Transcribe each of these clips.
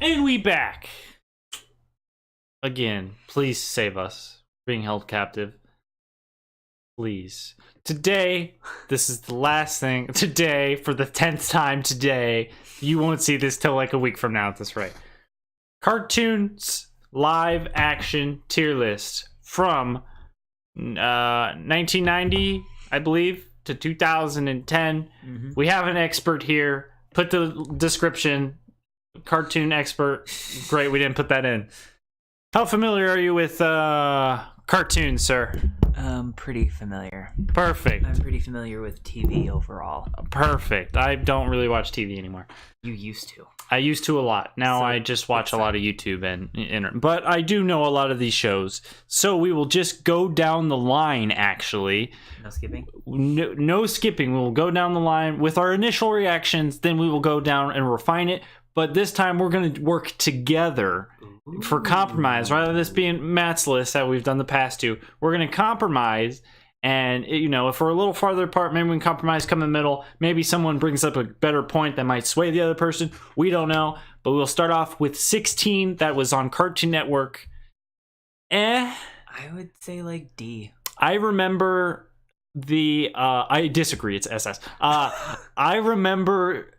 And we back. Again, please save us. Being held captive. Please. Today, this is the last thing. Today, for the 10th time today, you won't see this till like a week from now at this rate. Cartoons live action tier list from 1990, I believe, to 2010. Mm-hmm. We have an expert here. Put the description. Cartoon expert. Great, we didn't put that in. How familiar are you with cartoons, sir? Pretty familiar. Perfect. I'm pretty familiar with TV overall. Perfect. I don't really watch TV anymore. You used to. I used to a lot. Now I just watch a lot of YouTube and but I do know a lot of these shows. So we will just go down the line, actually. No skipping? No skipping. We will go down the line with our initial reactions, then we will go down and refine it. But this time we're going to work together for compromise. Rather than this being Matt's list that we've done the past two, we're going to compromise. And, you know, if we're a little farther apart, maybe we can compromise, come in the middle. Maybe someone brings up a better point that might sway the other person. We don't know. But we'll start off with 16 that was on Cartoon Network. I would say like D. I remember I disagree. It's SS. I remember...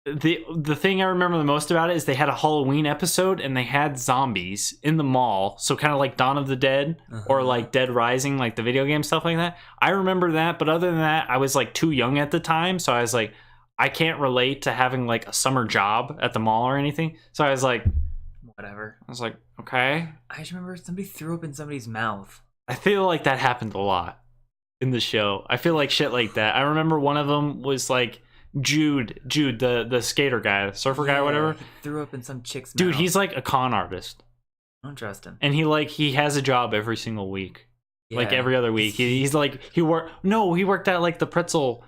The thing I remember the most about it is they had a Halloween episode and they had zombies in the mall. So kind of like Dawn of the Dead or like Dead Rising, like the video game stuff like that. I remember that. But other than that, I was like too young at the time. So I was like, I can't relate to having like a summer job at the mall or anything. So I was like, whatever. I was like, okay. I just remember somebody threw up in somebody's mouth. I feel like that happened a lot in the show. I feel like shit like that. I remember one of them was like, Jude, the skater guy, the surfer guy, whatever. He threw up in some chick's mouth. Dude, he's like a con artist. I don't trust him. And he has a job every single week. Yeah. Like every other week. He's like, he worked at like the pretzel.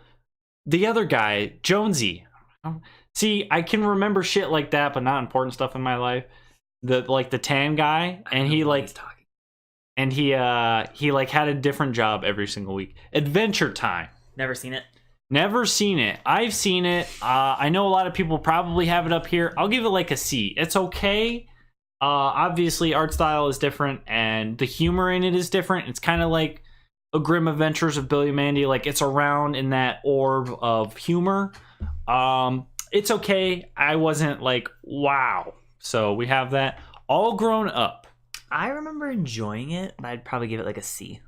The other guy, Jonesy. See, I can remember shit like that, but not important stuff in my life. The tan guy, and he like, and he like had a different job every single week. Adventure Time. Never seen it. Never seen it. I've seen it. I know a lot of people probably have it up here. I'll give it like a C. It's okay. Obviously, art style is different, and the humor in it is different. It's kind of like a Grim Adventures of Billy and Mandy. Like, it's around in that orb of humor. It's okay. I wasn't like, wow. So we have that. All Grown Up. I remember enjoying it, but I'd probably give it like a C.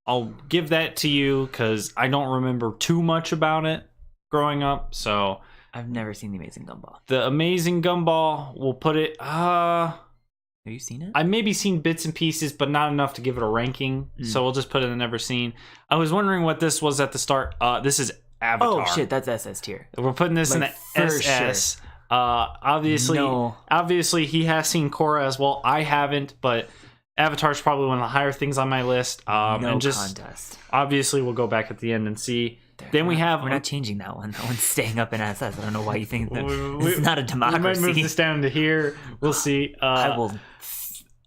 I'll give that to you because I don't remember too much about it growing up. So I've never seen The Amazing Gumball. The Amazing Gumball, we'll put it. Have you seen it? I maybe seen bits and pieces, but not enough to give it a ranking. So we'll just put it in never seen. I was wondering what this was at the start. This is Avatar. Oh shit, that's SS tier. We're putting this in the SS. Sure. Obviously, he has seen Korra as well. I haven't, but Avatar's probably one of the higher things on my list. Contest. Obviously, we'll go back at the end and see. We're not changing that one. That one's staying up in SS. I don't know why you think that this is not a democracy. We might move this down to here. We'll see. I will.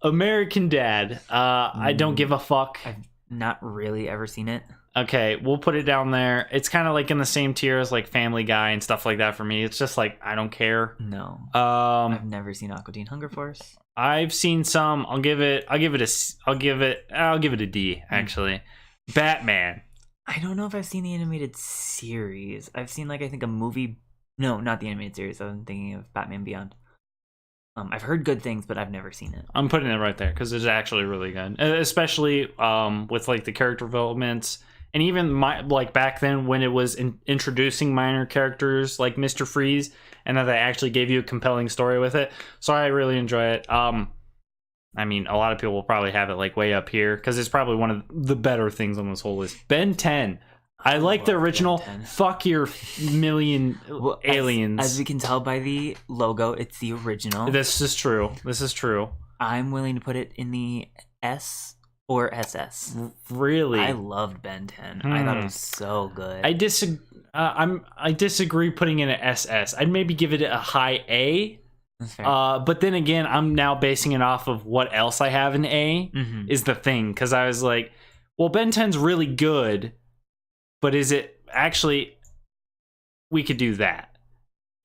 American Dad. I don't give a fuck. I've not really ever seen it. Okay, we'll put it down there. It's kind of like in the same tier as like Family Guy and stuff like that for me. It's just like I don't care. No. I've never seen Aqua Teen Hunger Force. I've seen some. I'll give it a D actually. Batman. I don't know if I've seen the animated series. I've seen like I think a movie. No, not the animated series. I'm thinking of Batman Beyond. I've heard good things, but I've never seen it. I'm putting it right there because it's actually really good, especially with like the character developments and even like back then when it was introducing minor characters like Mr. Freeze. And that they actually gave you a compelling story with it. So I really enjoy it. I mean, a lot of people will probably have it like way up here because it's probably one of the better things on this whole list. Ben 10. I like the original. Fuck your million aliens. As we can tell by the logo, it's the original. This is true. I'm willing to put it in the S or SS. Really? I loved Ben 10. I thought it was so good. I disagree putting in an SS. I'd maybe give it a high A. That's fair. But then again, I'm now basing it off of what else I have in A is the thing. Because I was like, well, Ben 10's really good, but is it actually, we could do that.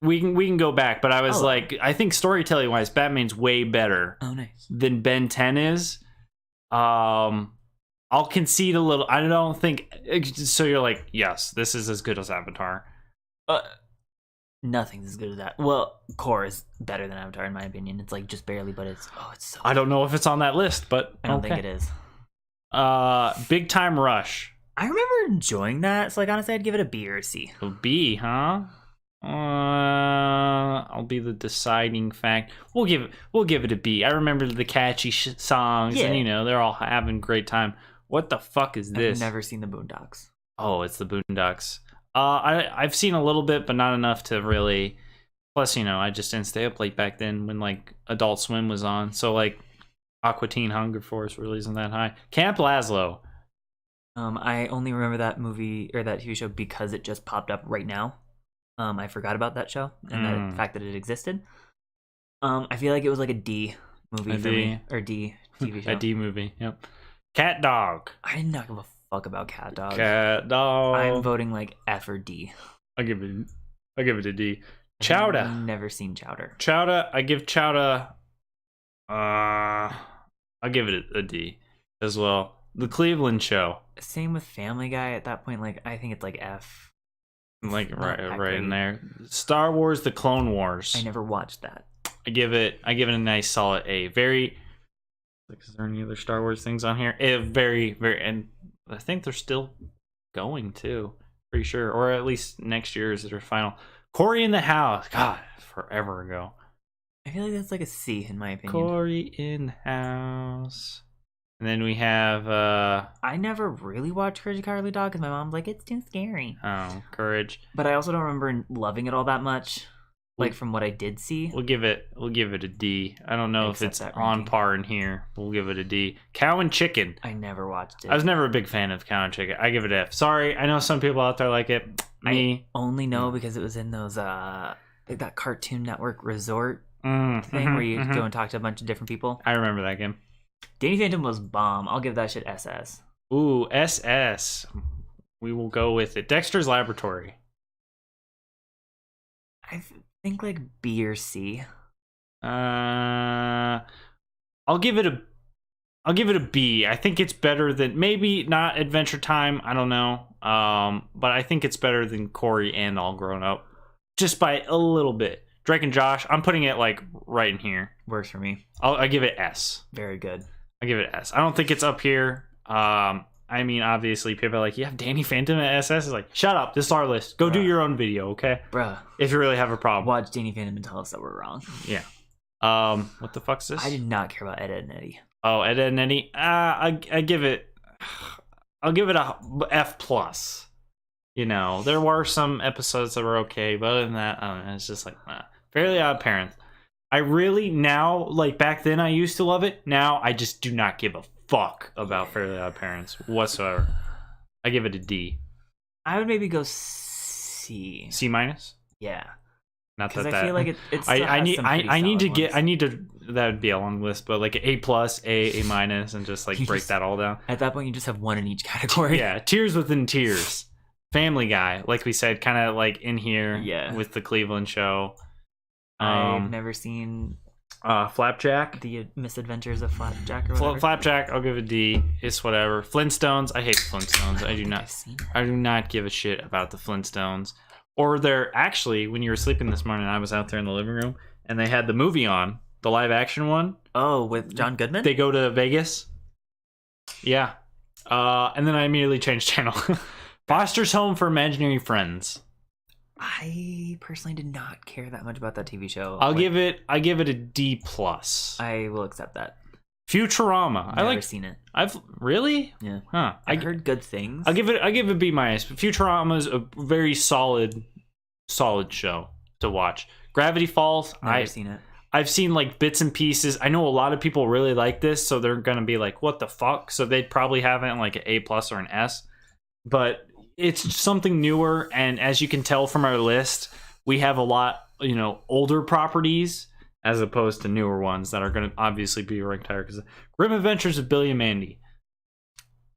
we can go back, but I was Oh. like, I think storytelling wise, Batman's way better Oh, nice. than Ben 10 is. I'll concede a little. I don't think so. You're like, yes, this is as good as Avatar. Nothing's as good as that. Well, Core is better than Avatar in my opinion. It's like just barely, but it's so. I don't know if it's on that list, but I don't think it is. Big Time Rush. I remember enjoying that, so like honestly, I'd give it a B or a C. A B, huh? I'll be the deciding fact. We'll give it a B. I remember the catchy songs, Yeah. and they're all having a great time. What the fuck is this? I've never seen the Boondocks. Oh, it's the Boondocks. I've seen a little bit, but not enough to really. Plus, I just didn't stay up late back then when like Adult Swim was on. So like, Aqua Teen Hunger Force really isn't that high. Camp Lazlo. I only remember that movie or that TV show because it just popped up right now. I forgot about that show and the fact that it existed. I feel like it was like a D movie for me, or D TV show. A D movie. Yep. Cat Dog. I did not give a fuck about Cat Dog. Cat Dog. I'm voting like F or D. I'll give it a D. Chowder. I've never seen Chowder. Chowder. I give Chowder. I'll give it a D as well. The Cleveland Show. Same with Family Guy. At that point, like I think it's like F. Like Not that right in great. there. Star Wars: The Clone Wars. I never watched that. I give it a nice solid A. Very. Like, is there any other Star Wars things on here? Very, and I think they're still going too. Pretty sure, or at least next year is their final. Corey in the House. God, forever ago. I feel like that's like a C in my opinion. Corey in the House. And then we have I never really watched Courage the Cowardly Dog because my mom's like, it's too scary. Courage. But I also don't remember loving it all that much. Like from what I did see. We'll give it a D. I don't know if it's that on ranking. par in here. We'll give it a D. Cow and Chicken. I never watched it. I was never a big fan of Cow and Chicken. I give it F. Sorry, I know some people out there like it. Me. I only know because it was in those like that Cartoon Network Resort thing Mm-hmm, where you go and talk to a bunch of different people. I remember that game. Danny Phantom was bomb. I'll give that shit SS. Ooh, SS. We will go with it. Dexter's Laboratory. I think like B or C. I'll give it a B. I think it's better than, maybe not Adventure Time. I don't know. But I think it's better than Corey and All Grown Up, just by a little bit. Drake and Josh. I'm putting it like right in here. Works for me. I give it S. Very good. I give it S. I don't think it's up here. I mean, obviously, people are like, you have Danny Phantom at SS? It's like, shut up. This is our list. Go do your own video, okay? Bruh. If you really have a problem. Watch Danny Phantom and tell us that we're wrong. Yeah. What the fuck's this? I did not care about Ed, Edd and Eddie. Oh, Ed, Edd and Eddie. I give it. I'll give it a F plus. There were some episodes that were okay, but other than that, I don't know. It's just like Fairly Odd Parents. I really now, like back then, I used to love it. Now I just do not give a fuck about Fairly Odd Parents whatsoever. I give it a D. I would maybe go C. C minus. Yeah. Not Because that. I feel like it still I has need some pretty I solid ones. that would be a long list, but like A plus, A minus, and just like You break just- that all down. At that point, you just have one in each category. Yeah, Tears Within Tears. Family Guy, like we said, kind of like in here Yeah. with the Cleveland Show. I've never seen Flapjack. the Misadventures of Flapjack or whatever. Flapjack, I'll give a D. It's whatever. Flintstones, I hate the Flintstones. I do think not. I've seen it. I do not give a shit about the Flintstones. Or they're actually, when you were sleeping this morning, I was out there in the living room and they had the movie on, the live action one. Oh, with John Goodman? They go to Vegas. Yeah. And then I immediately changed channel. Foster's Home for Imaginary Friends. I personally did not care that much about that TV show. I give it a D plus. I will accept that. Futurama. Never I like. seen it. I've really. Yeah. Huh. I heard good things. I give it B minus. Futurama's a very solid show to watch. Gravity Falls. Never seen it. I've seen like bits and pieces. I know a lot of people really like this, so they're gonna be like, "What the fuck?" So they'd probably have it in like an A plus or an S. But it's something newer, and as you can tell from our list, we have a lot, older properties as opposed to newer ones that are going to obviously be ranked higher. Because Grim Adventures of Billy and Mandy.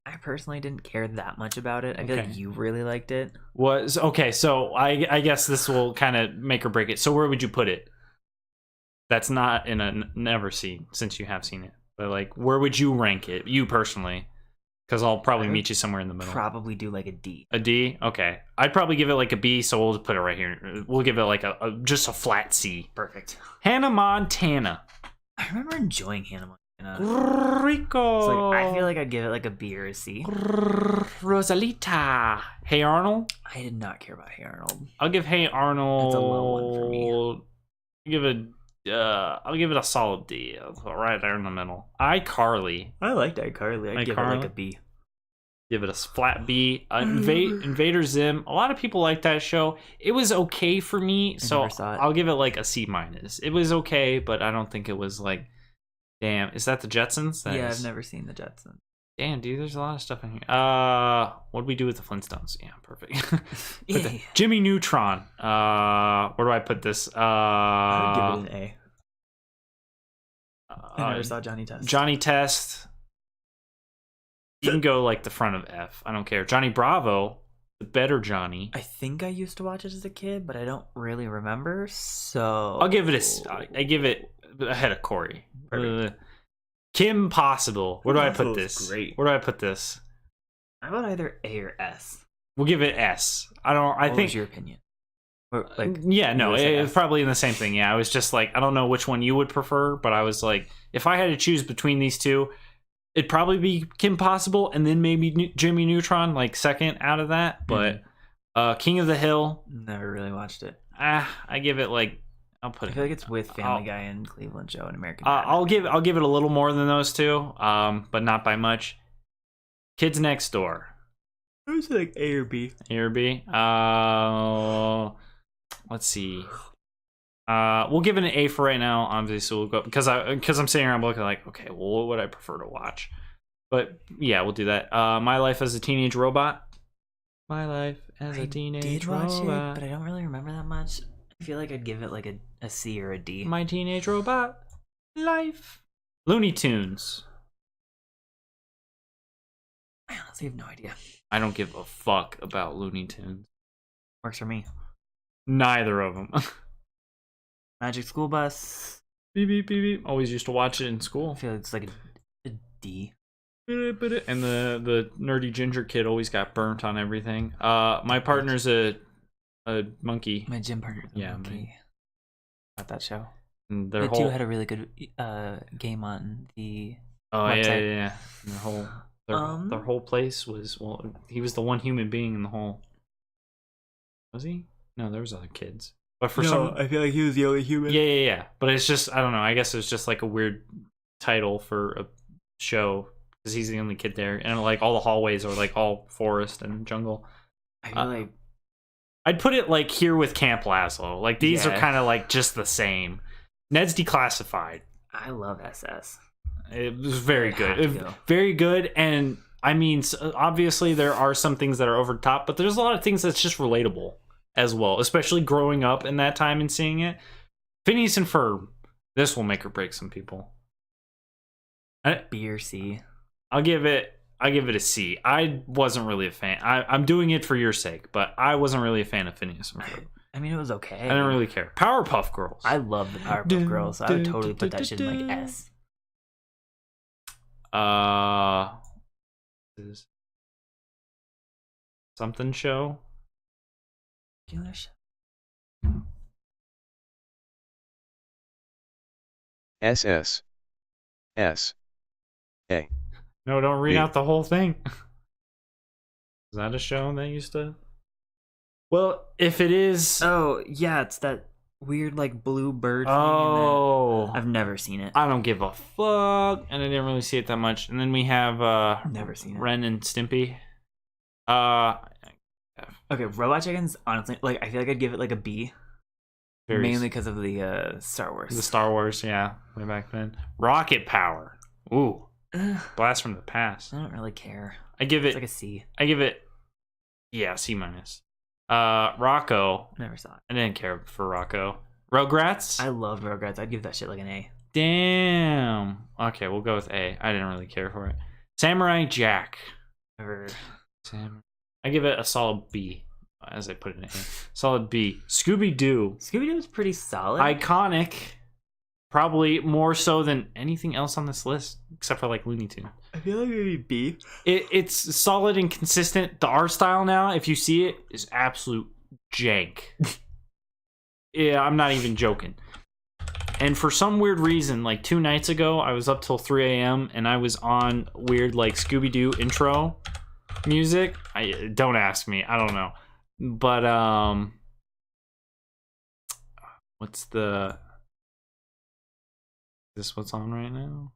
I personally didn't care that much about it. I feel like you really liked it. Was okay, so I guess this will kind of make or break it. So where would you put it? That's not in a never seen, since you have seen it. But like, where would you rank it, you personally? Because I'll probably meet you somewhere in the middle. Probably do like a D. A D? Okay. I'd probably give it like a B, so we'll put it right here. We'll give it like just a flat C. Perfect. Hannah Montana. I remember enjoying Hannah Montana. Rico. So like, I feel like I'd give it like a B or a C. Rosalita. Hey Arnold. I did not care about Hey Arnold. I'll give Hey Arnold. That's a low one for me. I'll give it a solid D. Right there in the middle. iCarly. I liked iCarly. I'd give it like a B. Give it a flat B. Invader Zim. A lot of people like that show. It was okay for me, so I'll give it like a C minus. It was okay, but I don't think it was like, damn. Is that the Jetsons? I've never seen the Jetsons. Damn, dude, there's a lot of stuff in here. What'd we do with the Flintstones? Yeah, perfect. Jimmy Neutron. Where do I put this? I would give it an A. I never saw Johnny Test. Johnny Test. You can go like the front of F. I don't care. Johnny Bravo, the better Johnny. I think I used to watch it as a kid, but I don't really remember. So I'll give it I give it ahead of Corey. Kim Possible. Where do I put this? Great. Where do I put this? How about either A or S? We'll give it S. I think. What's your opinion? Or, like, yeah, no, it's probably in the same thing. Yeah, I was just like, I don't know which one you would prefer, but I was like, if I had to choose between these two, it'd probably be Kim Possible and then maybe Jimmy Neutron, like second out of that. But King of the Hill. Never really watched it. I give it like. I feel like it's with Family Guy and Cleveland Show and American Dad. I'll give it a little more than those two, but not by much. Kids Next Door. I would say like A or B. A or B. Let's see. We'll give it an A for right now. Obviously, we'll go because I'm sitting around looking like, okay, well, what would I prefer to watch? But yeah, we'll do that. My Life as a Teenage Robot. My Life as a Teenage Robot. I did watch it, but I don't really remember that much. I feel like I'd give it like a C or a D. My Teenage Robot Life. Looney Tunes. I honestly have no idea. I don't give a fuck about Looney Tunes. Works for me. Neither of them. Magic School Bus. Beep, beep, beep, beep. Always used to watch it in school. I feel like it's like a D. And the nerdy ginger kid always got burnt on everything. My partner's a monkey. My gym partner's a monkey. About that show. And they too had a really good game on the website. Yeah. And their whole place was, well, he was the one human being in the whole. Was he? No, there was other kids. But for some, I feel like he was the only human. Yeah. But it's just, I don't know. I guess it's just like a weird title for a show because he's the only kid there, and like all the hallways are like all forest and jungle. I feel like I'd put it like here with Camp Laszlo. Like these are kind of like just the same. Ned's Declassified. I love SS. It was very good. Very good. And I mean, obviously there are some things that are over the top, but there's a lot of things that's just relatable as well, especially growing up in that time and seeing it. Phineas and Ferb. This will make or break some people. B or C. I'll give it a C. I wasn't really a fan. I'm doing it for your sake, but I wasn't really a fan of Phineas and Ferb. I mean, it was okay. I didn't really care. Powerpuff Girls. I love the Powerpuff Girls. So I would totally put that shit in like S. Something show. SS. S. A. No, don't read out the whole thing. Is that a show that used to? Well, if it is. Oh, yeah, it's that weird, like, blue bird thing. Oh. I've never seen it. I don't give a fuck. And I didn't really see it that much. And then we have never seen it. Ren and Stimpy. Okay, Robot Chickens, honestly, like, I feel like I'd give it, like, a B. Mainly because of the Star Wars. The Star Wars, yeah. Way back then. Rocket Power. Ooh. Blast from the past. I don't really care. I give it. It's like a C. I give it. Yeah, C minus. Rocco. Never saw it. I didn't care for Rocco. Rugrats. I loved Rugrats. I'd give that shit like an A. Damn. Okay, we'll go with A. I didn't really care for it. Samurai Jack. Never. I give it a solid B, as I put it in here. Solid B. Scooby-Doo. Scooby-Doo is pretty solid. Iconic. Probably more so than anything else on this list, except for like Looney Tunes. I feel like maybe B. It's solid and consistent. The art style now, if you see it, is absolute jank. Yeah, I'm not even joking. And for some weird reason, like 2 nights ago, I was up till 3 a.m. and I was on weird like Scooby-Doo intro music. Don't ask me. I don't know. But what's the... Is this what's on right now?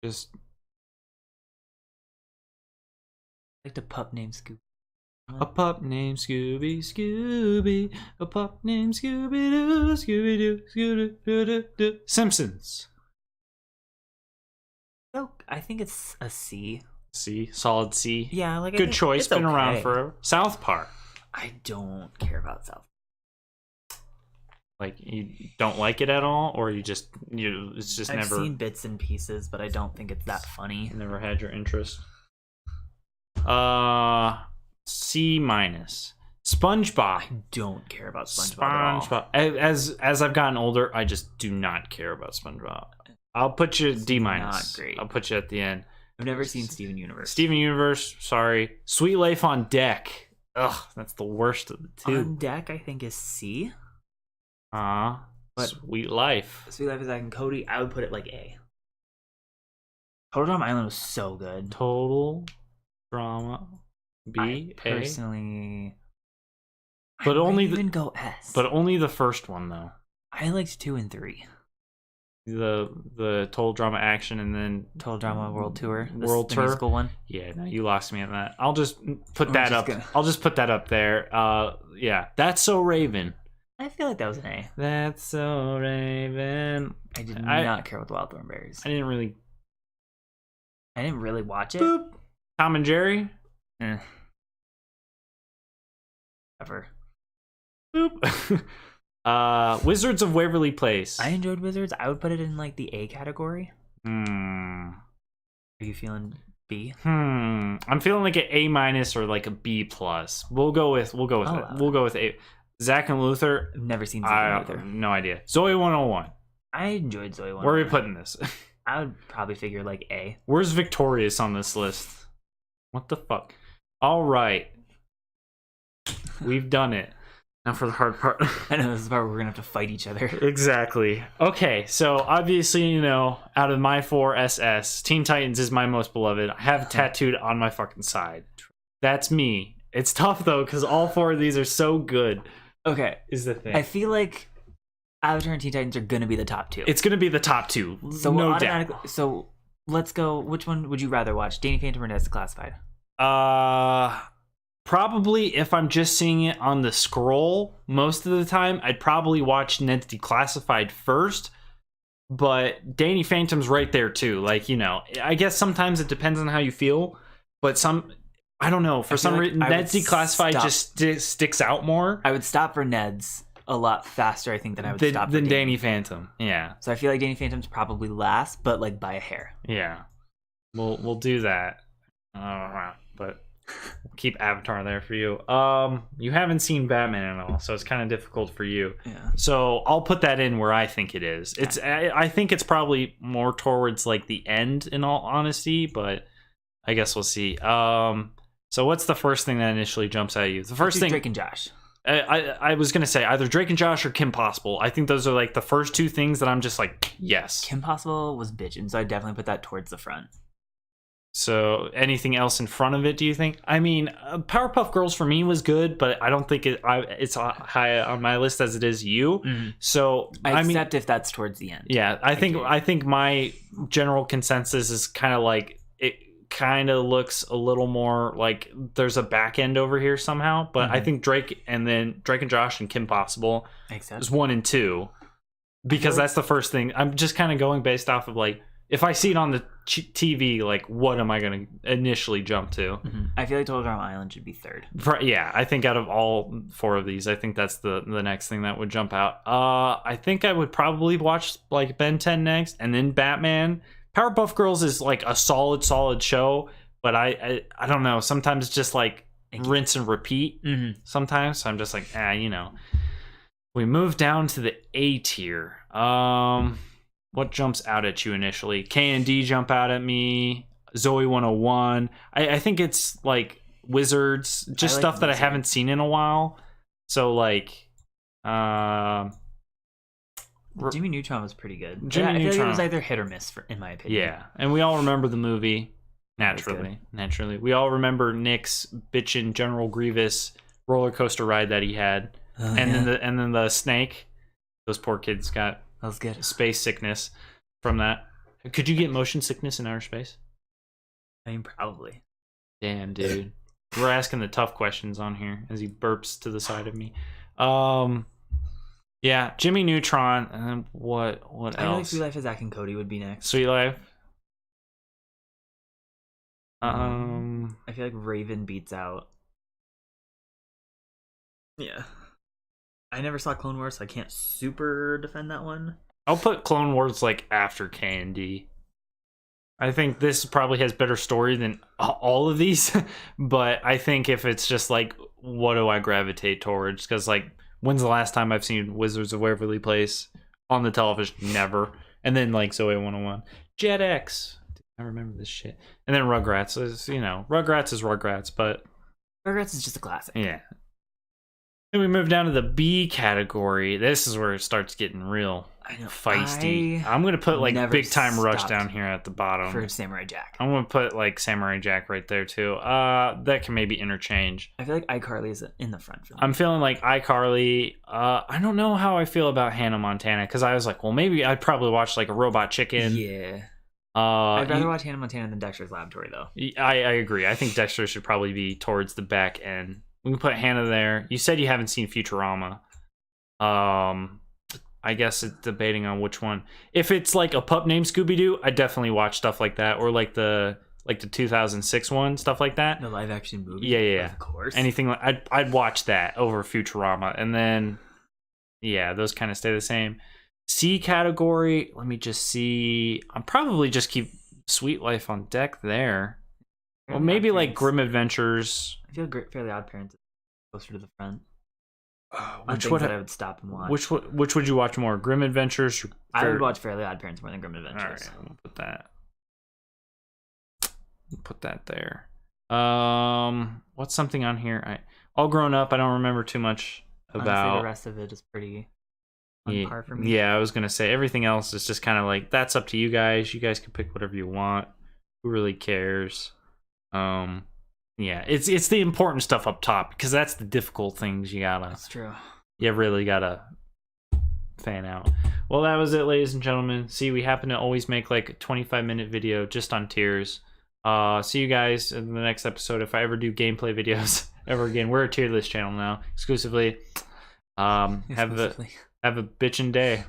Just I liked a pup named Scooby. a pup named Scooby, a pup named Scooby-Doo, Scooby-Doo, Scooby-Doo. Simpsons. So I think it's a C. C, solid C. Yeah, like Good choice. It's Been around okay. forever. South Park. I don't care about South. Like you don't like it at all, or it's just I've never seen bits and pieces, but I don't think it's that funny. never had your interest. C minus. SpongeBob. I don't care about SpongeBob at all. As I've gotten older, I just do not care about SpongeBob. I'll put you D minus. Not great. I'll put you at the end. I've never seen Steven Universe. Steven Universe, sorry. Sweet Life on Deck. Ugh, that's the worst of the two. On Deck, I think is C. But Sweet Life. Sweet Life is Zack and Cody. I would put it like A. Total Drama Island was so good. Total Drama B. I personally, But I might only even go S. But only the first one though. I liked 2 and 3. The Total Drama Action and then Total Drama World Tour. World the Tour? musical one. Yeah, no, you lost me on that. I'll just put We're that just up. gonna- I'll just put that up there. Yeah, That's So Raven. I feel like that was an A. That's So Raven. I did I- not care with Wild Thornberries. I didn't really. I didn't really watch it. Boop. Tom and Jerry. Eh. Ever. Boop. Wizards of Waverly Place. I enjoyed Wizards. I would put it in like the A category. Hmm. Are you feeling B? I'm feeling like an A minus or like a B plus. We'll go with I'll allow it. We'll go with A. Zach and Luther. I've never seen Zack either. No idea. Zoe 101. I enjoyed Zoe 101. Where are we putting this? I would probably figure like A. Where's Victorious on this list? What the fuck? All right. We've done it. Now for the hard part. I know this is the part where we're gonna have to fight each other. Exactly. Okay, so obviously, out of my 4 SS, Teen Titans is my most beloved. I have it tattooed on my fucking side. That's me. It's tough though, because all 4 of these are so good. Okay, Is the thing. I feel like Avatar and Teen Titans are gonna be the top 2. It's gonna be the top 2. So no automatically. doubt. So let's go. Which one would you rather watch? Danny Phantom or Ned's Classified? Probably if I'm just seeing it on the scroll most of the time, I'd probably watch Ned's Declassified first. But Danny Phantom's right there too. Like, I guess sometimes it depends on how you feel. But I don't know. For some reason, Ned's Declassified just sticks out more. I would stop for Ned's a lot faster, I think, than I would stop for than Danny Phantom. Yeah. So I feel like Danny Phantom's probably last, but like by a hair. Yeah. We'll do that. But we'll keep Avatar there for you. You haven't seen Batman at all, so it's kind of difficult for you. Yeah. So I'll put that in where I think it is. I think it's probably more towards like the end, in all honesty, but I guess we'll see. So what's the first thing that initially jumps at you? The first thing, Drake and Josh. I was gonna say either Drake and Josh or Kim Possible. I think those are like the first 2 things that I'm just like, yes. Kim Possible was bitchin', so I definitely put that towards the front. So anything else in front of it, do you think? I mean, Powerpuff Girls for me was good, but I don't think it's high on my list as it is you. Mm-hmm. So I accept if that's towards the end. Yeah, I think my general consensus is kind of like it kind of looks a little more like there's a back end over here somehow. But I think Drake and Josh and Kim Possible is 1 and 2 because that's the first thing. I'm just kind of going based off of like if I see it on the TV, like, what am I going to initially jump to? I feel like Total Drama Island should be third. Yeah, I think out of all 4 of these, I think that's the next thing that would jump out. I think I would probably watch like Ben 10 next, and then Batman. Powerpuff Girls is like a solid show, but I don't know. Sometimes it's just like rinse and repeat. Sometimes so I'm just like, We move down to the A tier. What jumps out at you initially? K&D jump out at me. Zoe 101. I think it's like Wizards, just stuff that I haven't seen in a while. So like, Jimmy Neutron was pretty good. I feel like it was either hit or miss, in my opinion. Yeah, and we all remember the movie. Naturally, we all remember Nick's bitchin' General Grievous roller coaster ride that he had, then the snake. Those poor kids got space sickness from that. Could you get motion sickness in outer space? I mean, probably. Damn, dude. We're asking the tough questions on here as he burps to the side of me. Yeah, Jimmy Neutron, and then what else? I feel like Sweet Life of Zack and Cody would be next. Sweet Life. I feel like Raven beats out. Yeah. I never saw Clone Wars, so I can't super defend that one. I'll put Clone Wars like after K&D. I think this probably has better story than all of these, but I think if it's just like, what do I gravitate towards? Because like, when's the last time I've seen Wizards of Waverly Place on the television? Never. And then like Zoe 101, Jet X. I remember this shit. And then Rugrats is, Rugrats is Rugrats, but Rugrats is just a classic. Yeah. Then we move down to the B category. This is where it starts getting real feisty. I'm gonna put like Big Time Rush down here at the bottom for Samurai Jack. I'm gonna put like Samurai Jack right there too. That can maybe interchange. I feel like iCarly is in the front for me. I'm feeling like iCarly. I don't know how I feel about Hannah Montana, because I was like, well, maybe I'd probably watch like a Robot Chicken. Yeah. I'd rather watch Hannah Montana than Dexter's Laboratory, though. I agree. I think Dexter should probably be towards the back end. We can put Hannah there. You said you haven't seen Futurama. I guess it's debating on which one. If it's like a pup named Scooby-Doo, I definitely watch stuff like that, or like the 2006 one, stuff like that. The live action movie. Yeah. Of course. Anything like I'd watch that over Futurama, and then those kind of stay the same. C category, let me just see. I'll probably just keep Sweet Life on deck there. Well, maybe like Grim Adventures. I feel Fairly Odd Parents is closer to the front. Which would I would stop and watch. Which would you watch more, Grim Adventures? I would watch Fairly Odd Parents more than Grim Adventures. All right, we'll put that there. What's something on here? All Grown Up. I don't remember too much about. Honestly, the rest of it is pretty on par for me. Yeah, I was gonna say everything else is just kind of like, that's up to you guys. You guys can pick whatever you want. Who really cares? It's the important stuff up top, because that's the difficult things you gotta. That's true. You really gotta fan out. Well, that was it, ladies and gentlemen. See, we happen to always make like a 25-minute video just on tiers. See you guys in the next episode. If I ever do gameplay videos ever again, we're a tier list channel now exclusively. Have a bitchin' day.